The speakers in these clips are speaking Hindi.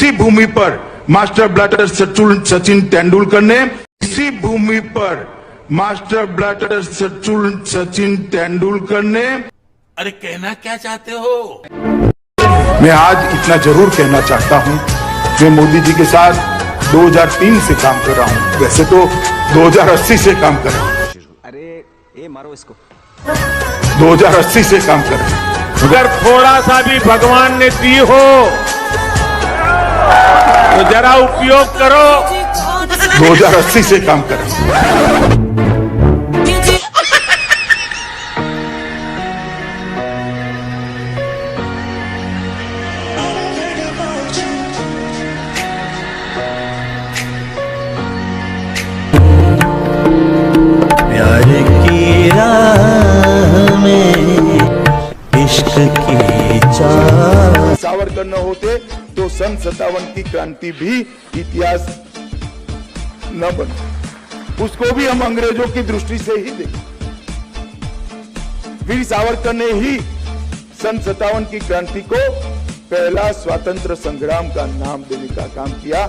इसी भूमि पर मास्टर ब्लास्टर सचिन तेंदुलकर ने, इसी भूमि पर मास्टर ब्लास्टर सचिन तेंदुलकर ने। अरे कहना क्या चाहते हो? मैं आज इतना जरूर कहना चाहता हूं, मैं मोदी जी के साथ 2003 से काम कर रहा हूं, वैसे तो 2080 से काम कर रहा हूं। अरे ये मारो इसको। 2080 से काम कर रहा हूं। अगर थोड़ा सा भी भगवान ने दी हो तो जरा उपयोग करो। 2080 से काम कर रहा हूं। प्यार की राह में इश्क की चाह। सावरकर न होते तो सन 57 की क्रांति भी इतिहास न बने, उसको भी हम अंग्रेजों की दृष्टि से ही देखें। वीर सावरकर ने ही सन 57 की क्रांति को पहला स्वतंत्र संग्राम का नाम देने का काम किया।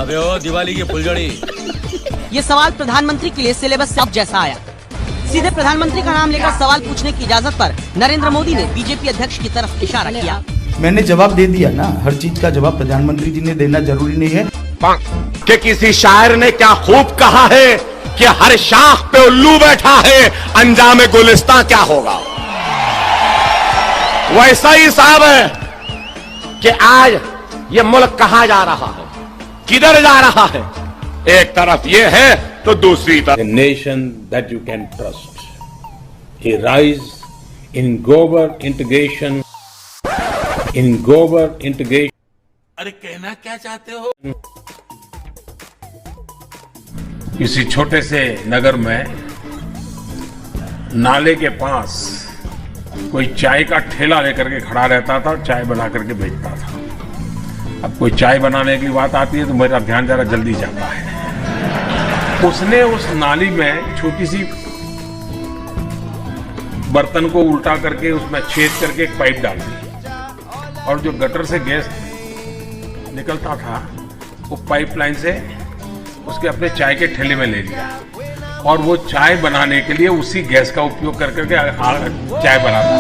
अबे ओ दिवाली की फुलझड़ी। ये सवाल प्रधानमंत्री के लिए सिलेबस से अब जैसा आया। सीधे प्रधानमंत्री का नाम लेकर सवाल पूछने की इजाजत पर नरेंद्र मोदी ने बीजेपी अध्यक्ष की तरफ इशारा किया। मैंने जवाब दे दिया ना, हर चीज का जवाब प्रधानमंत्री जी ने देना जरूरी नहीं है। कि किसी शायर ने क्या खूब कहा है कि हर शाख पे उल्लू बैठा है, अंजाम गुलिस्तां क्या होगा। वैसा ही साहब है कि आज ये मुल्क कहां जा रहा है, किधर जा रहा है। एक तरफ ये है तो दूसरी तरफ। A nation that you can trust. A rise in global integration. In global integration. अरे कहना क्या चाहते हो? किसी छोटे से नगर में नाले के पास कोई चाय का ठेला लेकर के खड़ा रहता था और चाय बना करके बेचता था। अब कोई चाय बनाने की बात आती है तो मेरा ध्यान जरा जल्दी जाता है। उसने उस नाली में छोटी सी बर्तन को उल्टा करके उसमें छेद करके एक पाइप डाल दी और जो गटर से गैस निकलता था वो पाइपलाइन से उसके अपने चाय के ठेले में ले लिया और वो चाय बनाने के लिए उसी गैस का उपयोग कर करके चाय बनाता।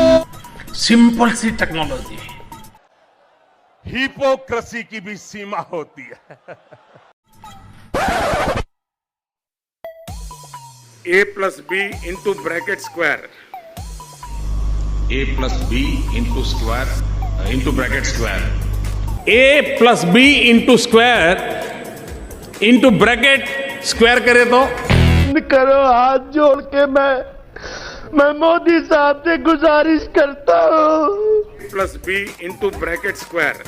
सिंपल सी टेक्नोलॉजी। हिपोक्रेसी की भी सीमा होती है। A plus B into bracket square. A plus B into square into bracket square. A plus B into square into bracket square करे तो करो हाथ जोड़ के मैं मोदी साहब से गुजारिश करता हूँ। Plus b into bracket square.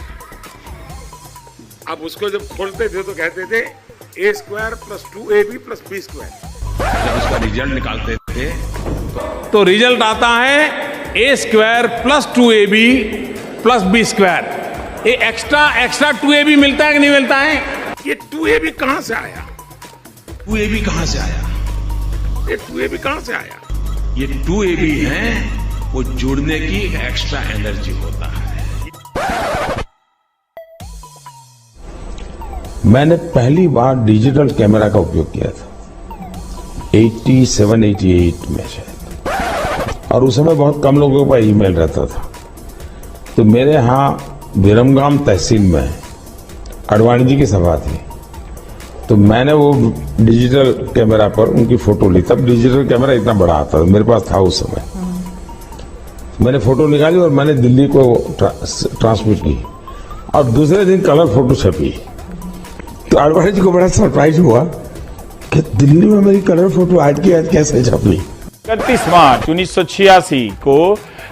अब उसको जब खोलते थे तो कहते थे a square plus 2ab plus b square. जब उसका रिजल्ट निकालते थे तो रिजल्ट आता है a square plus 2ab plus b square. ये एक्स्ट्रा 2ab मिलता है कि नहीं मिलता है? ये 2ab कहां से आया? 2ab कहां से आया? ये 2ab कहां से आया? ये 2ab है, वो जुड़ने की एक्स्ट्रा एनर्जी होता है। मैंने पहली बार डिजिटल कैमरा का उपयोग किया था 87-88 में शायद, और उस समय बहुत कम लोगों का ईमेल रहता था। तो मेरे यहाँ विरमगाम तहसील में अडवाणी जी की सभा थी, तो मैंने वो डिजिटल कैमरा पर उनकी फोटो ली। तब डिजिटल कैमरा इतना बड़ा आता था, मेरे पास था उस समय। मैंने फोटो निकाली और मैंने दिल्ली को ट्रांसमिट की और दूसरे दिन कलर फोटो छपी। तो अडवाणी जी को बड़ा सरप्राइज हुआ कि दिल्ली में मेरी कलर फोटो आज की आज कैसे छपी। 31 मार्च 1986 को